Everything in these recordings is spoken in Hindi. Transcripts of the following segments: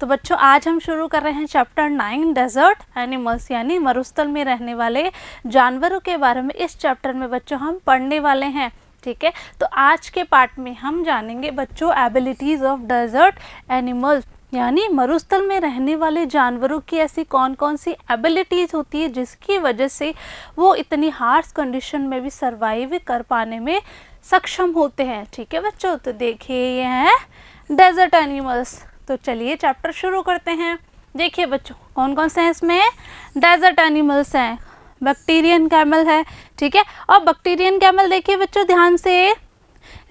तो बच्चों आज हम शुरू कर रहे हैं चैप्टर 9 डेजर्ट एनिमल्स यानी मरुस्थल में रहने वाले जानवरों के बारे में। इस चैप्टर में बच्चों हम पढ़ने वाले हैं, ठीक है। तो आज के पार्ट में हम जानेंगे बच्चों एबिलिटीज़ ऑफ डेजर्ट एनिमल्स यानी मरुस्थल में रहने वाले जानवरों की ऐसी कौन कौन सी एबिलिटीज़ होती है जिसकी वजह से वो इतनी हार्श कंडीशन में भी सर्वाइव कर पाने में सक्षम होते हैं, ठीक है बच्चों। तो देखिए ये हैं डेजर्ट एनिमल्स। तो चलिए चैप्टर शुरू करते हैं। देखिए बच्चों कौन कौन से हैं इसमें डेजर्ट एनिमल्स हैं। बैक्टीरियन कैमल है, ठीक है। और बैक्टीरियन कैमल देखिए बच्चों ध्यान से,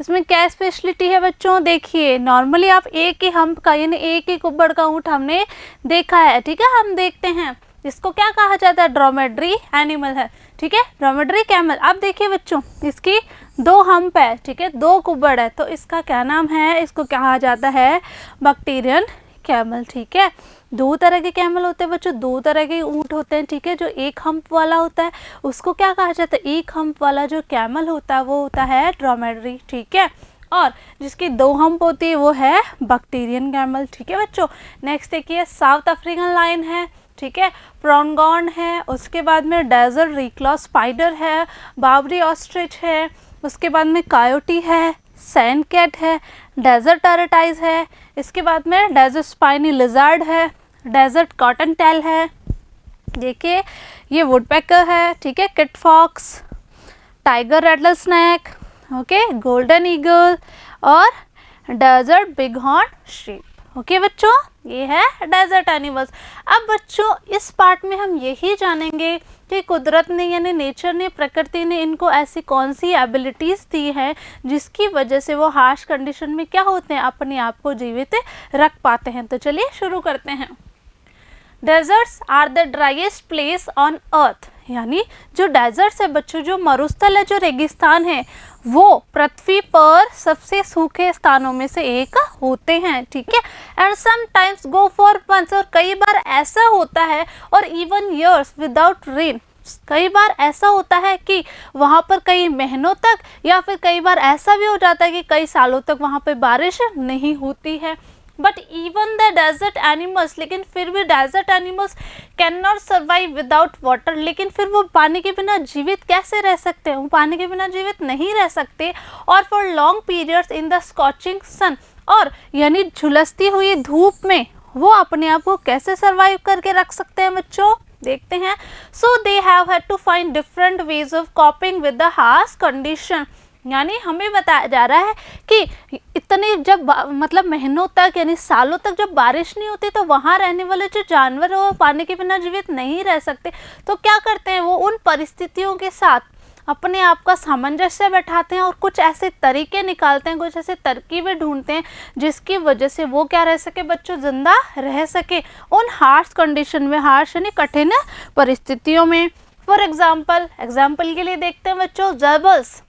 इसमें क्या स्पेशलिटी है बच्चों। देखिए नॉर्मली आप एक ही हम्प का यानी एक ही कुब्बड़ का ऊँट हमने देखा है, ठीक है। हम देखते हैं इसको क्या कहा जाता है, ड्रोमेड्री एनिमल है, ठीक है, ड्रोमेड्री कैमल। अब देखिए बच्चों इसकी दो हम्प है, ठीक है, दो कुब्बड़ है, तो इसका क्या नाम है, इसको कहा जाता है बैक्टीरियन कैमल, ठीक है। दो तरह के कैमल होते हैं बच्चों, दो तरह के ऊँट होते हैं, ठीक है। जो एक हम्प वाला होता है उसको क्या कहा जाता है, एक हम्प वाला जो कैमल होता है वो होता है ड्रोमेड्री, ठीक है। और जिसकी दो हम्प होती है वो है बैक्टीरियन कैमल, ठीक है बच्चों। नेक्स्ट देखिए साउथ अफ्रीकन लायन है, ठीक है, प्रोनगॉन है, उसके बाद में डेजर्ट रिक्लॉ स्पाइडर है, बाबरी ऑस्ट्रिच है, उसके बाद में कायोटी है, सैंड कैट है, डेजर्ट टर्टाइज है, इसके बाद में डेजर्ट स्पाइनी लिजर्ड है, डेजर्ट कॉटन टेल है, देखिए ये वुडपेकर है, ठीक है, kit fox, tiger rattlesnake, okay, golden eagle और डेजर्ट बिगहॉर्न शीप, ओके बच्चों। ये है डेजर्ट एनिमल्स। अब बच्चों इस पार्ट में हम यही जानेंगे कि कुदरत ने यानी नेचर ने, प्रकृति ने इनको ऐसी कौन सी एबिलिटीज़ दी हैं जिसकी वजह से वो हार्श कंडीशन में क्या होते हैं, अपने आप को जीवित रख पाते हैं। तो चलिए शुरू करते हैं। Deserts are the driest place on earth यानी जो डेजर्ट्स है बच्चों, जो मरुस्थल है, जो रेगिस्तान है, वो पृथ्वी पर सबसे सूखे स्थानों में से एक होते हैं, ठीक है। And sometimes go for months और कई बार ऐसा होता है, और इवन ईयर्स विदाउट रेन, कई बार ऐसा होता है कि वहाँ पर कई महीनों तक या फिर कई बार ऐसा भी हो जाता है कि कई सालों तक वहाँ पर बारिश नहीं होती है। But even the desert animals, लेकिन फिर भी desert animals cannot survive without water, लेकिन फिर वो पानी के बिना जीवित कैसे रह सकते हैं, वो पानी के बिना जीवित नहीं रह सकते। और for long periods in the scorching sun, और यानी झुलसती हुई धूप में वो अपने आप को कैसे सर्वाइव करके रख सकते हैं बच्चों, देखते हैं। So they have had to find different ways of coping with the harsh condition, यानी हमें बताया जा रहा है कि इतने जब मतलब महीनों तक यानी सालों तक जब बारिश नहीं होती तो वहाँ रहने वाले जो जानवर हो पानी के बिना जीवित नहीं रह सकते। तो क्या करते हैं वो उन परिस्थितियों के साथ अपने आप का सामंजस्य बैठाते हैं और कुछ ऐसे तरीके निकालते हैं, कुछ ऐसे तरकीबें ढूंढते हैं जिसकी वजह से वो क्या रह सके बच्चों, जिंदा रह सके उन हार्श कंडीशन में, हार्श यानी कठिन परिस्थितियों में। फॉर एग्जाम्पल के लिए देखते हैं बच्चों जर्बल्स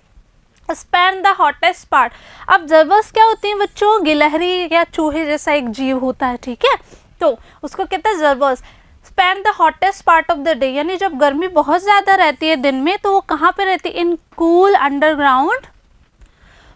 स्पैन द हॉटेस्ट पार्ट। अब जर्बल्स क्या होती हैं बच्चों, गिलहरी या चूहे जैसा एक जीव होता है, ठीक है, तो उसको कहते हैं gerbils. Spend the hottest part of the day यानी जब गर्मी बहुत ज़्यादा रहती है दिन में तो वो कहाँ पे रहती है, इन कूल अंडरग्राउंड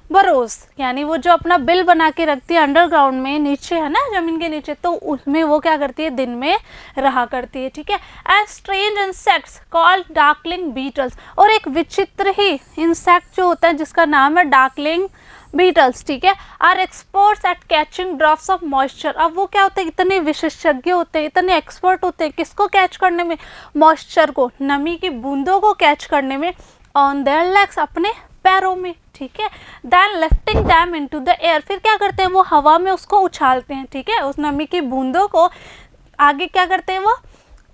बरोज, यानी वो जो अपना बिल बना के रखती है अंडरग्राउंड में, नीचे है ना जमीन के नीचे, तो उसमें वो क्या करती है, दिन में रहा करती है, ठीक है। And strange insects called darkling beetles, और एक विचित्र ही इंसेक्ट जो होता है जिसका नाम है डार्कलिंग बीटल्स, ठीक है, are experts at catching drops of moisture. अब वो क्या होते हैं, इतने विशेषज्ञ होते हैं, इतने एक्सपर्ट होते हैं किसको कैच करने में, मॉइस्चर को, नमी की बूंदों को कैच करने में, ऑन देयर लेग्स अपने पैरों में, ठीक है। Then lifting them into the air, फिर क्या करते हैं वो हवा में उसको उछालते हैं, ठीक है, उस नमी की बूंदों को आगे क्या करते हैं वो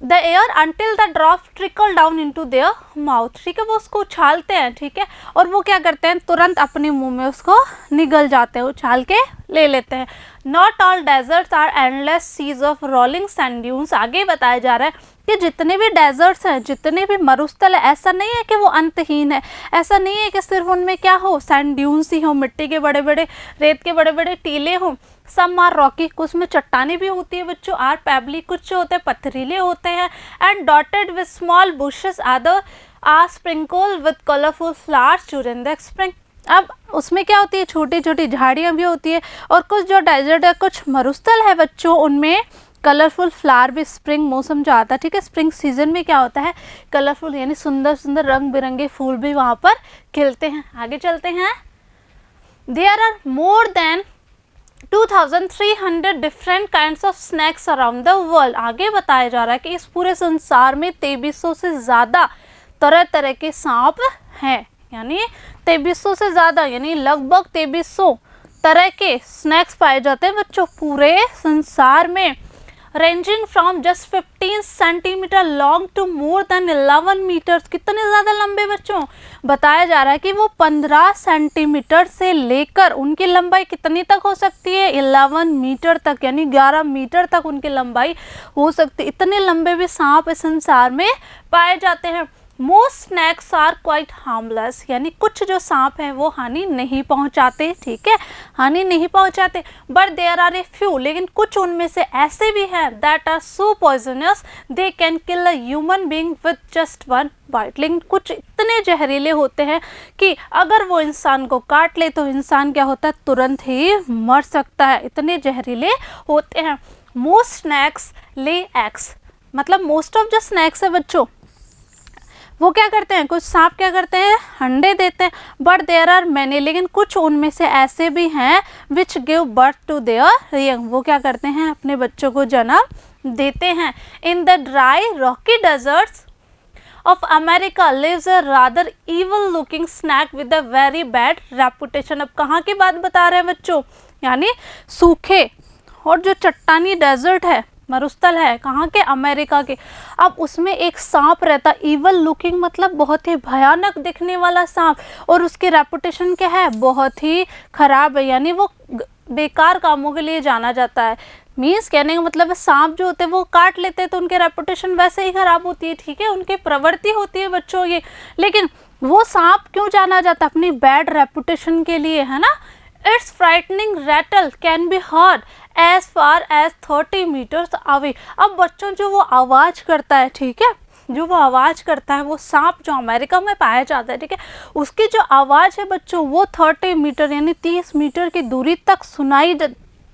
the air until the drop trickle down into their mouth, ठीक है, वो उसको उछालते हैं, ठीक है, और वो क्या करते हैं तुरंत अपने मुंह में उसको निगल जाते हैं, उछाल के ले लेते हैं। Not all deserts are endless seas of rolling sand dunes, आगे बताया जा रहा है कि जितने भी डेजर्ट्स हैं, जितने भी मरुस्थल है, ऐसा नहीं है कि वो अंतहीन है, ऐसा नहीं है कि सिर्फ उनमें क्या हो, सैंड ड्यून्स ही हो, मिट्टी के बड़े बड़े, रेत के बड़े बड़े टीले हों। सम आर रॉकी, कुछ में चट्टानें भी होती है बच्चों, आर पैबली, कुछ जो होते हैं पथरीले होते हैं, and dotted with small bushes, other are sprinkle with colourful flowers during the spring. अब उसमें क्या होती है, छोटी छोटी झाड़ियाँ भी होती है, और कुछ जो डेजर्ट है, कुछ मरुस्थल है बच्चों, उनमें कलरफुल फ्लावर भी, स्प्रिंग मौसम जो आता है, ठीक है, स्प्रिंग सीजन में क्या होता है, कलरफुल यानी सुंदर सुंदर रंग बिरंगे फूल भी वहाँ पर खिलते हैं। आगे चलते हैं। There are more than 2300 different kinds of snakes around the world. आगे बताया जा रहा है कि इस पूरे संसार में 2300 से ज़्यादा तरह तरह के सांप हैं, यानी 2300 से ज़्यादा, यानी लगभग 2300 तरह के स्नैक्स पाए जाते हैं बच्चों पूरे संसार में। Ranging from just 15 centimetre long to more than 11 metres. कितने ज़्यादा लंबे बच्चों, बताया जा रहा है कि वो 15 सेंटीमीटर से लेकर उनकी लंबाई कितनी तक हो सकती है, 11 मीटर तक, यानी 11 मीटर तक उनकी लंबाई हो सकती है। इतने लंबे भी सांप इस संसार में पाए जाते हैं। Most snakes are quite harmless, यानी कुछ जो सांप हैं वो हानि नहीं पहुंचाते, ठीक है, हानि नहीं पहुंचाते। But there are a few, लेकिन कुछ उनमें से ऐसे भी हैं that are so poisonous they can kill a human being with just one bite. लेकिन कुछ इतने जहरीले होते हैं कि अगर वो इंसान को काट ले तो इंसान क्या होता है, तुरंत ही मर सकता है, इतने जहरीले होते हैं। मोस्ट स्नैक्स ले एग्स, मतलब मोस्ट ऑफ जो स्नैक्स है बच्चों वो क्या करते हैं, कुछ सांप क्या करते हैं, अंडे देते हैं। बट देयर आर मैनी, लेकिन कुछ उनमें से ऐसे भी हैं which give birth to their young, वो क्या करते हैं, अपने बच्चों को जन्म देते हैं। In the dry rocky deserts of America lives a rather evil looking snake with a very bad reputation. अब कहाँ की बात बता रहे हैं बच्चों, यानी सूखे और जो चट्टानी डेजर्ट है, मरुस्थल है, कहाँ के, अमेरिका के। अब उसमें एक सांप रहता, इवल लुकिंग मतलब बहुत ही भयानक दिखने वाला सांप, और उसकी रेपुटेशन क्या है, बहुत ही खराब है, यानी वो बेकार कामों के लिए जाना जाता है। मीन्स कहने का मतलब है सांप जो होते हैं वो काट लेते हैं तो उनके रेपुटेशन वैसे ही खराब होती है, ठीक है, उनकी प्रवृत्ति होती है बच्चों ये। लेकिन वो सांप क्यों जाना जाता है, अपनी बैड रेपुटेशन के लिए, है ना। Its frightening rattle can be heard as far as 30 metres away. अब बच्चों जो वो आवाज़ करता है, ठीक है, जो वो आवाज़ करता है, वो सांप जो अमेरिका में पाया जाता है, ठीक है, उसकी जो आवाज़ है बच्चों वो 30 मीटर यानी 30 मीटर की दूरी तक सुनाई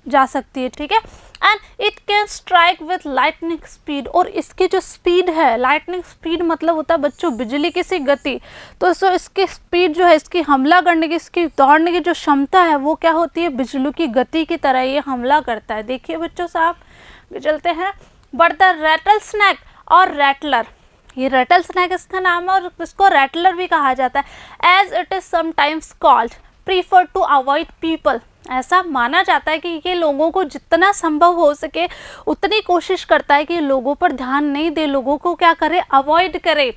जा सकती है, ठीक है। And it can strike with lightning speed, और इसकी जो स्पीड है, लाइटनिंग स्पीड मतलब होता है बच्चों बिजली की सी गति, तो सो इसकी स्पीड जो है, इसकी हमला करने की, इसकी दौड़ने की जो क्षमता है वो क्या होती है, बिजली की गति की तरह ये हमला करता है। देखिए बच्चों साहब चलते हैं। बट द रैटल स्नैक और रैटलर, ये रैटल स्नैक इसका नाम है और इसको रैटलर भी कहा जाता है। As it is sometimes called prefer to avoid people, ऐसा माना जाता है कि ये लोगों को जितना संभव हो सके उतनी कोशिश करता है कि लोगों पर ध्यान नहीं दे, लोगों को क्या करे, अवॉइड करे।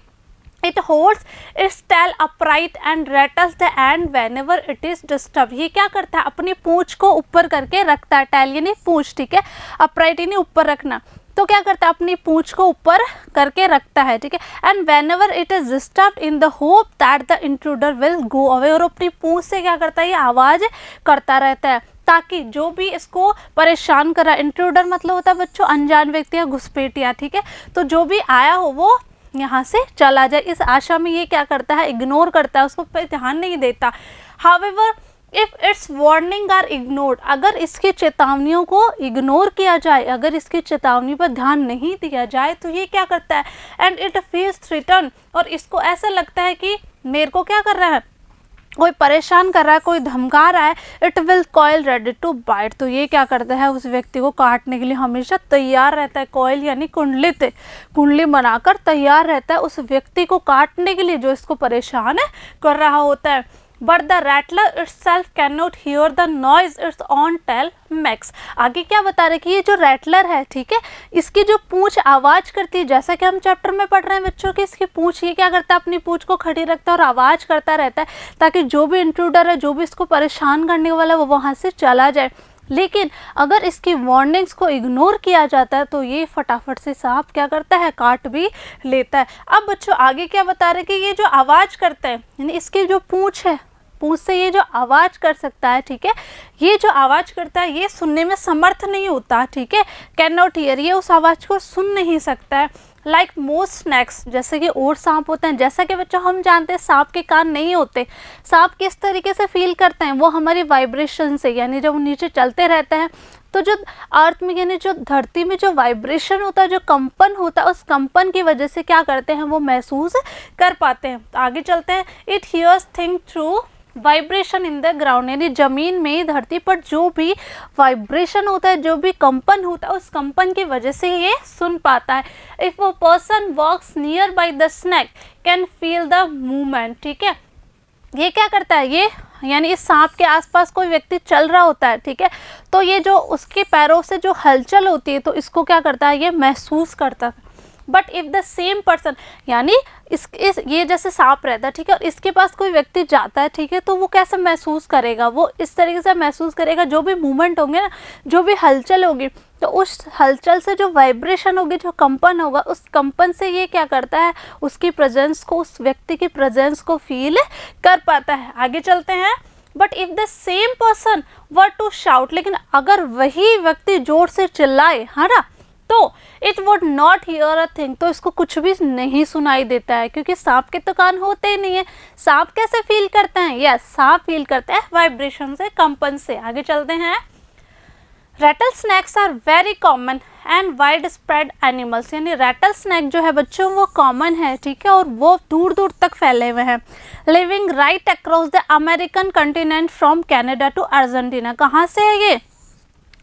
It holds its tail upright and rattles the end whenever it is disturb. ये क्या करता है, अपनी पूंछ को ऊपर करके रखता है, टेल यानी पूंछ, ठीक है, अपराइट यानी ऊपर रखना, तो क्या करता है, अपनी पूंछ को ऊपर करके रखता है, ठीक है। And whenever it is disturbed in the hope that the intruder will go away, और अपनी पूंछ से क्या करता है, ये आवाज़ करता रहता है ताकि जो भी इसको परेशान करा, इंट्रूडर मतलब होता है बच्चों अनजान व्यक्ति या घुसपैठिया, ठीक है, तो जो भी आया हो वो यहाँ से चला जाए, इस आशा में ये क्या करता है, इग्नोर करता है, उसको पे ध्यान नहीं देता। However if its warning are ignored, अगर इसकी चेतावनियों को इग्नोर किया जाए, अगर इसकी चेतावनी पर ध्यान नहीं दिया जाए तो ये क्या करता है, एंड इट फील्स थ्रेटन, और इसको ऐसा लगता है कि मेरे को क्या कर रहा है, कोई परेशान कर रहा है, कोई धमका रहा है। It will coil ready to bite, तो ये क्या करता है, उस व्यक्ति को काटने के लिए हमेशा तैयार रहता है। कॉयल यानी कुंडलित, कुंडली बनाकर तैयार रहता है उस व्यक्ति को काटने के लिए जो इसको परेशान कर रहा होता है। But the rattler itself cannot hear the noise its own tail makes। आगे क्या बता रहे कि ये जो रैटलर है, ठीक है, इसकी जो पूंछ आवाज़ करती है, जैसा कि हम चैप्टर में पढ़ रहे हैं बच्चों की, इसकी पूंछ ये क्या करता है, अपनी पूंछ को खड़ी रखता है और आवाज़ करता रहता है ताकि जो भी इंट्रूडर है, जो भी इसको परेशान करने वाला है वो वहाँ से चला जाए। लेकिन अगर इसकी वार्निंग्स को इग्नोर किया जाता है तो ये फटाफट से सांप क्या करता है, काट भी लेता है। अब बच्चों आगे क्या बता रहे कि ये जो आवाज़ करता है, यानी इसकी जो पूंछ है, पूंछ से ये जो आवाज़ कर सकता है, ठीक है, ये जो आवाज़ करता है ये सुनने में समर्थ नहीं होता, ठीक है, कैन नॉट हियर, ये उस आवाज़ को सुन नहीं सकता है। लाइक मोस्ट स्नैक्स, जैसे कि और सांप होते हैं, जैसा कि बच्चों हम जानते हैं सांप के कान नहीं होते। सांप किस तरीके से फील करते हैं, वो हमारी वाइब्रेशन से, यानी जब वो नीचे चलते रहते हैं तो जो अर्थ में यानी जो धरती में जो वाइब्रेशन होता है, जो कंपन होता है, उस कंपन की वजह से क्या करते हैं, वो महसूस कर पाते हैं। तो आगे चलते हैं। It hears thing through vibration in the ground, यानी जमीन में, धरती पर जो भी वाइब्रेशन होता है, जो भी कंपन होता है, उस कंपन की वजह से ये सुन पाता है। If a person walks near by the snake can feel the movement, ठीक है। ये क्या करता है, ये यानी इस सांप के आसपास कोई व्यक्ति चल रहा होता है, ठीक है, तो ये जो उसके पैरों से जो हलचल होती है, तो इसको क्या करता है, ये महसूस करता है। But if the same person, यानी इस ये जैसे सांप रहता है, ठीक है, और इसके पास कोई व्यक्ति जाता है, ठीक है, तो वो कैसे महसूस करेगा, वो इस तरीके से महसूस करेगा, जो भी मूवमेंट होंगे ना, जो भी हलचल होगी, तो उस हलचल से जो वाइब्रेशन होगी, जो कंपन होगा, उस कंपन से ये क्या करता है, उसकी प्रेजेंस को, उस व्यक्ति की प्रेजेंस को फील कर पाता है। आगे चलते हैं। But if the same person were to shout, लेकिन अगर वही व्यक्ति जोर से चिल्लाए, है ना, तो it would not here a thing, तो इसको कुछ भी नहीं सुनाई देता है, क्योंकि सांप के तो कान होते ही नहीं है। सांप कैसे फील करते हैं, यस, सांप फील करते हैं वाइब्रेशन से, कंपन से। आगे चलते हैं। Rattlesnakes are very common and widespread animals, यानी रैटल स्नैक जो है बच्चों वो कॉमन है, ठीक है, और वो दूर दूर तक फैले हुए हैं। Living right across the American continent from Canada to Argentina, कहाँ से है ये,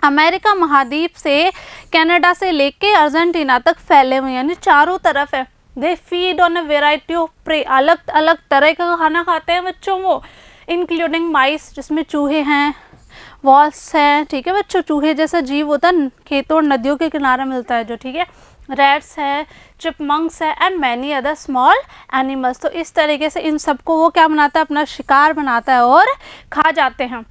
अमेरिका महाद्वीप से कनाडा से लेके अर्जेंटीना तक फैले हुए, यानी चारों तरफ है। They feed on a variety of prey, अलग अलग तरह का खाना खाते हैं बच्चों वो, इंक्लूडिंग माइस, जिसमें चूहे हैं, वॉल्स हैं, ठीक है बच्चों, चूहे जैसा जीव होता है, खेतों और नदियों के किनारे मिलता है जो, ठीक है, रैट्स है, चिपमंक्स है, and many other small animals. तो इस तरीके से इन सबको वो क्या बनाता है, अपना शिकार बनाता है और खा जाते हैं।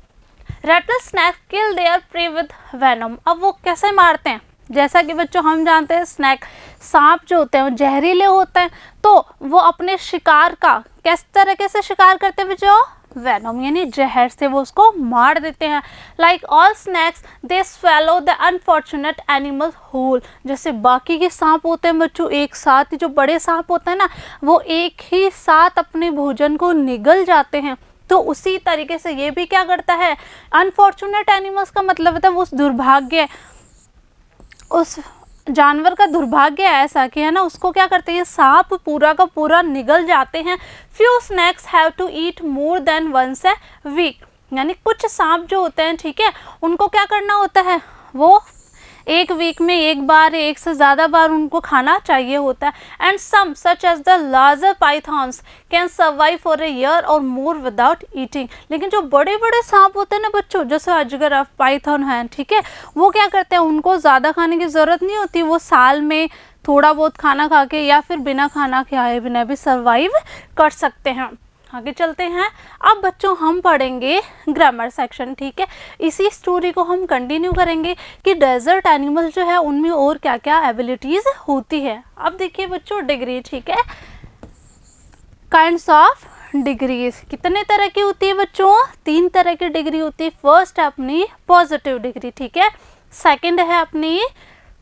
Rattlesnake kill their prey with venom, अब वो कैसे मारते हैं, जैसा कि बच्चों हम जानते हैं स्नैक, सांप जो होते हैं वो जहरीले होते हैं, तो वो अपने शिकार का किस तरीके से शिकार करते हैं बच्चों, वेनम, यानी जहर से वो उसको मार देते हैं। Like all snakes they swallow the unfortunate animal whole, जैसे बाकी के सांप होते हैं बच्चों, एक साथ ही जो बड़े सांप होते हैं ना, वो एक ही साथ अपने भोजन को निगल जाते हैं, तो उसी तरीके से ये भी क्या करता है, अनफॉर्चुनेट एनिमल्स का मतलब होता है वो दुर्भाग्य, उस जानवर का दुर्भाग्य ऐसा कि है ना, उसको क्या करते हैं, सांप पूरा का पूरा निगल जाते हैं। Few snakes have to eat more than once a week, यानी कुछ सांप जो होते हैं, ठीक है, उनको क्या करना होता है, वो एक वीक में एक बार, एक से ज़्यादा बार उनको खाना चाहिए होता है। And some such as the larger pythons can survive for a year और मोर विदाउट ईटिंग, लेकिन जो बड़े बड़े सांप होते हैं ना बच्चों, जैसे अजगर, पाइथॉन है, ठीक है, वो क्या करते हैं, उनको ज़्यादा खाने की ज़रूरत नहीं होती, वो साल में थोड़ा बहुत खाना खा के या फिर बिना खाना खाए बिना भी सर्वाइव कर सकते हैं। आगे चलते हैं। अब बच्चों हम पढ़ेंगे ग्रामर सेक्शन, ठीक है, इसी स्टोरी को हम कंटिन्यू करेंगे कि डेजर्ट एनिमल्स जो है उनमें और क्या क्या एबिलिटीज़ होती है। अब देखिए बच्चों डिग्री, ठीक है, काइंड्स ऑफ डिग्रीज कितने तरह की होती है बच्चों, 3 तरह की डिग्री होती है। फर्स्ट है अपनी पॉजिटिव डिग्री, ठीक है, सेकंड है अपनी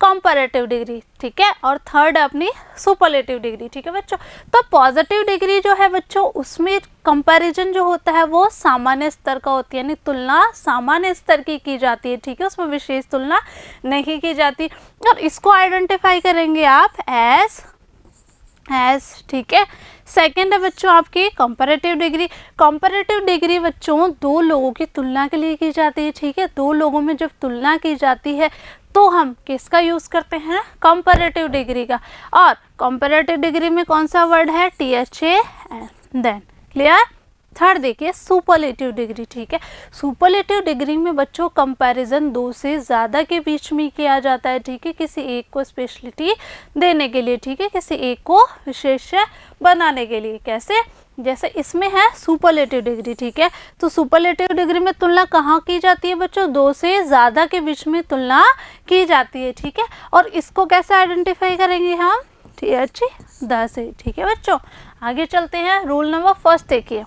कंपैरेटिव डिग्री, ठीक है, और थर्ड है अपनी सुपरलेटिव डिग्री, ठीक है बच्चों। तो पॉजिटिव डिग्री जो है बच्चों, उसमें कंपैरिजन जो होता है वो सामान्य स्तर का होती है, यानी तुलना सामान्य स्तर की जाती है, ठीक है, उसमें विशेष तुलना नहीं की जाती। और इसको आइडेंटिफाई करेंगे आप एज, ठीक है। सेकंड है बच्चों आपकी कंपैरेटिव डिग्री। कंपैरेटिव डिग्री बच्चों 2 लोगों की तुलना के लिए की जाती है, ठीक है, 2 लोगों में जब तुलना की जाती है तो हम किसका यूज़ करते हैं, कंपैरेटिव डिग्री का। और कंपैरेटिव डिग्री में कौन सा वर्ड है, THA देन, क्लियर। थर्ड देखिए सुपरलेटिव डिग्री, ठीक है, सुपरलेटिव डिग्री में बच्चों कंपैरिजन 2 से ज़्यादा के बीच में किया जाता है, ठीक है, किसी एक को स्पेशलिटी देने के लिए, ठीक है, किसी एक को विशेष बनाने के लिए। कैसे, जैसे इसमें है सुपरलेटिव डिग्री, ठीक है, तो सुपरलेटिव डिग्री में तुलना कहाँ की जाती है बच्चों, 2 से ज़्यादा के बीच में तुलना की जाती है, ठीक है। और इसको कैसे आइडेंटिफाई करेंगे हम, TH से, ठीक है बच्चों। आगे चलते हैं, रूल नंबर फर्स्ट देखिए,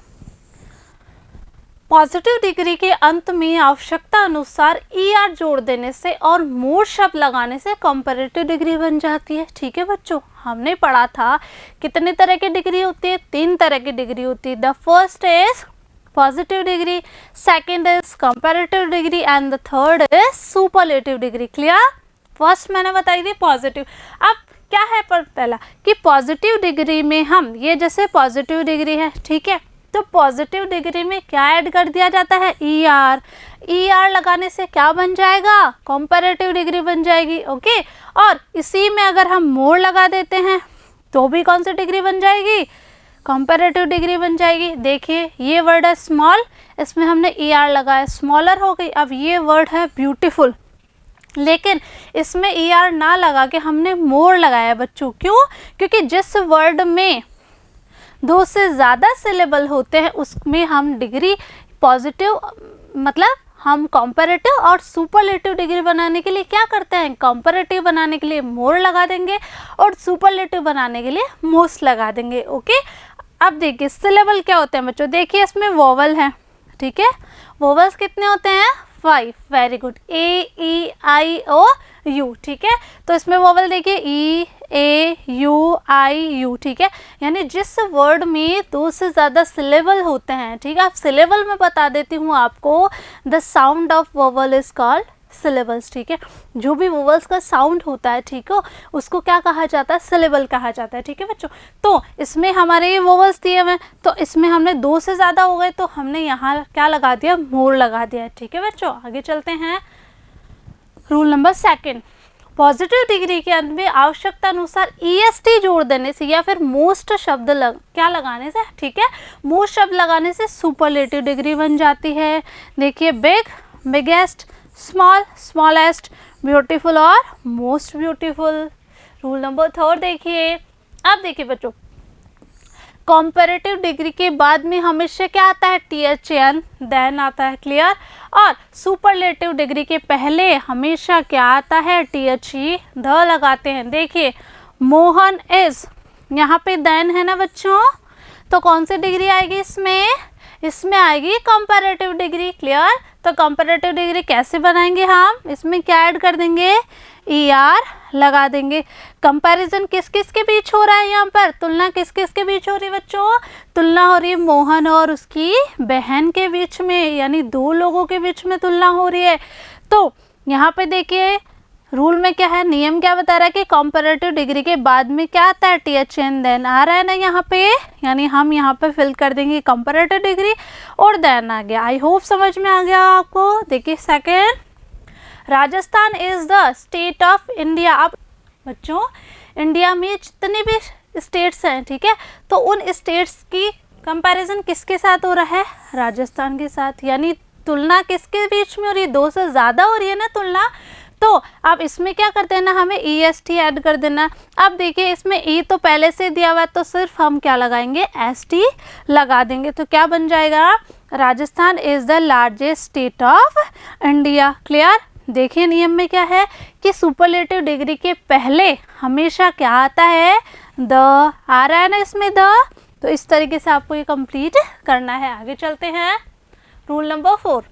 पॉजिटिव डिग्री के अंत में आवश्यकता अनुसार ER जोड़ देने से और मोर शब्द लगाने से कंपैरेटिव डिग्री बन जाती है। ठीक है बच्चों, हमने पढ़ा था कितने तरह की डिग्री होती है, 3 तरह की डिग्री होती है। The first is positive degree, second is comparative degree and the third is superlative degree. Clear? First मैंने बताई थी पॉजिटिव। अब क्या है पहला कि पॉजिटिव डिग्री में हम ये जैसे पॉजिटिव डिग्री है, ठीक है, तो पॉजिटिव डिग्री में क्या ऐड कर दिया जाता है, ER। ER लगाने से क्या बन जाएगा, कंपैरेटिव डिग्री बन जाएगी। ओके, और इसी में अगर हम मोर लगा देते हैं तो भी कौन सी डिग्री बन जाएगी, कंपैरेटिव डिग्री बन जाएगी। देखिए ये वर्ड है स्मॉल, इसमें हमने ER लगाया, स्मॉलर हो गई। अब ये वर्ड है ब्यूटीफुल, लेकिन इसमें ER ना लगा के हमने मोर लगाया बच्चों। क्यों? क्योंकि जिस वर्ड में 2 से ज़्यादा सिलेबल होते हैं उसमें हम डिग्री पॉजिटिव मतलब हम कंपैरेटिव और सुपरलेटिव डिग्री बनाने के लिए क्या करते हैं, कंपैरेटिव बनाने के लिए मोर लगा देंगे और सुपरलेटिव बनाने के लिए मोस्ट लगा देंगे। ओके, अब देखिए सिलेबल क्या होते हैं बच्चों, देखिए इसमें वोवल है, ठीक है, वोवल्स कितने होते हैं, 5। वेरी गुड, A-E-I-O-U, ठीक है, तो इसमें वोवल देखिए E-A-U-I-U, ठीक है, यानी जिस वर्ड में 2 से ज़्यादा सिलेबल होते हैं, ठीक है, आप सिलेबल में बता देती हूँ आपको, the sound of vowel is called syllables. ठीक है, जो भी वोवल्स का साउंड होता है, ठीक है, उसको क्या कहा जाता है, सिलेबल कहा जाता है। ठीक है बच्चों, तो इसमें हमारे ये वोवल्स दिए हुए हैं, तो इसमें हमने 2 से ज़्यादा हो गए तो हमने यहाँ क्या लगा दिया, मोर लगा दिया। ठीक है बच्चों, आगे चलते हैं। रूल नंबर 2, पॉजिटिव डिग्री के अंत में आवश्यकता अनुसार EST जोड़ देने से या फिर मोस्ट शब्द क्या लगाने से, ठीक है, मोस्ट शब्द लगाने से सुपरलेटिव डिग्री बन जाती है। देखिए big, biggest, small, smallest, beautiful और मोस्ट ब्यूटीफुल। रूल नंबर 3 देखिए, अब देखिए बच्चों, कंपैरेटिव डिग्री के बाद में हमेशा क्या आता है, THN, देन आता है। क्लियर? और सुपरलेटिव डिग्री के पहले हमेशा क्या आता है, THE, द लगाते हैं। देखिए मोहन इज, यहाँ पे देन है ना बच्चों, तो कौन सी डिग्री आएगी इसमें, इसमें आएगी कंपैरेटिव डिग्री। क्लियर? तो कंपैरेटिव डिग्री कैसे बनाएंगे हम, इसमें क्या ऐड कर देंगे, ER लगा देंगे। कंपैरिजन किस किस के बीच हो रहा है, यहाँ पर तुलना किस किस के बीच हो रही है बच्चों, तुलना हो रही है मोहन और उसकी बहन के बीच में, यानी 2 लोगों के बीच में तुलना हो रही है। तो यहाँ पे देखिए रूल में क्या है, नियम क्या बता रहा है कि कंपैरेटिव डिग्री के बाद में क्या आता है, THN, देन आ रहा है ना यहाँ पे, यानी हम यहाँ पे फिल कर देंगे कंपैरेटिव डिग्री और देन आ गया। आई होप समझ में आ गया आपको। देखिए 2, Rajasthan is the state of India. अब बच्चों इंडिया में जितने भी स्टेट्स हैं, ठीक है, तो उन स्टेट्स की कंपैरिजन किसके साथ हो रहा है, राजस्थान के साथ, यानी तुलना किसके बीच में हो रही है, 2 से ज़्यादा हो रही है ना तुलना। तो अब इसमें क्या कर देना, हमें EST ऐड कर देना। अब देखिए इसमें E तो पहले से दिया हुआ है, तो सिर्फ हम क्या लगाएंगे, ST लगा देंगे, तो क्या बन जाएगा, Rajasthan is the largest state of India. Clear? देखिए नियम में क्या है कि सुपरलेटिव डिग्री के पहले हमेशा क्या आता है, द आ रहा है ना इसमें द, तो इस तरीके से आपको ये कंप्लीट करना है। आगे चलते हैं। रूल नंबर 4,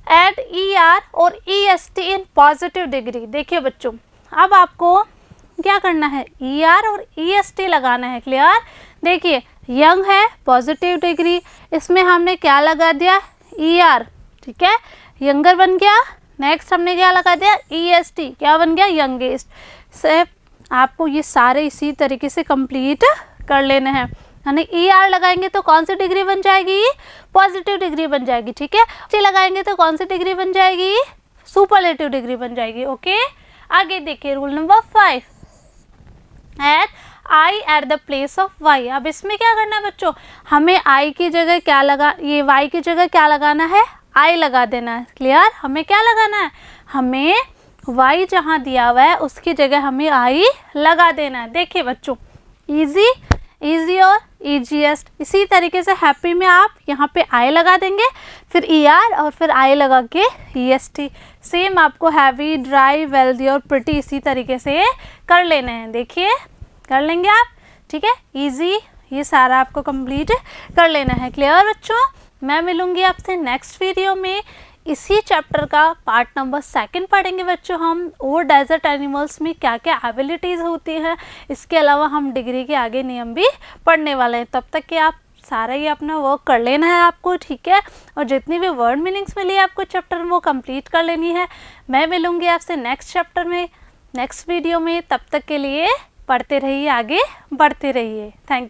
ऐड ER और EST इन पॉजिटिव डिग्री। देखिए बच्चों अब आपको क्या करना है, ER और EST लगाना है। क्लियर? देखिए यंग है पॉजिटिव डिग्री, इसमें हमने क्या लगा दिया, ER, ठीक है, यंगर बन गया। नेक्स्ट हमने क्या लगा दिया, EST, क्या बन गया, यंगेस्ट। से आपको ये सारे इसी तरीके से कंप्लीट कर लेने हैं, यानी ER लगाएंगे तो कौन सी डिग्री बन जाएगी, पॉजिटिव डिग्री बन जाएगी। ठीक है, EST लगाएंगे तो कौन सी डिग्री बन जाएगी, सुपरलेटिव डिग्री बन जाएगी। ओके, आगे देखिए rule number 5, add I at the place of Y। अब इसमें क्या करना है बच्चों, हमें I की जगह क्या लगा, ये Y की जगह क्या लगाना है, I लगा देना है। क्लियर? हमें क्या लगाना है, हमें Y जहाँ दिया हुआ है उसकी जगह हमें I लगा देना है। देखिए बच्चों इजी, इजी और ईजीएस्ट, इसी तरीके से हैप्पी में आप यहाँ पे I लगा देंगे, फिर ER और फिर I लगा के EST। सेम आपको हैवी, ड्राई, वेल्दी और प्रिटी इसी तरीके से कर लेने हैं। देखिए कर लेंगे आप, ठीक है, इजी, ये सारा आपको कंप्लीट कर लेना है। क्लियर बच्चों? मैं मिलूंगी आपसे नेक्स्ट वीडियो में। इसी चैप्टर का पार्ट नंबर 2 पढ़ेंगे बच्चों हम, और डेजर्ट एनिमल्स में क्या क्या एबिलिटीज़ होती हैं। इसके अलावा हम डिग्री के आगे नियम भी पढ़ने वाले हैं। तब तक कि आप सारा ही अपना वर्क कर लेना है आपको, ठीक है। और जितनी भी वर्ड मीनिंग्स मिली है आपको चैप्टर में वो कंप्लीट कर लेनी है। मैं मिलूंगी आपसे नेक्स्ट चैप्टर में, नेक्स्ट वीडियो में। तब तक के लिए पढ़ते रहिए, आगे बढ़ते रहिए। थैंक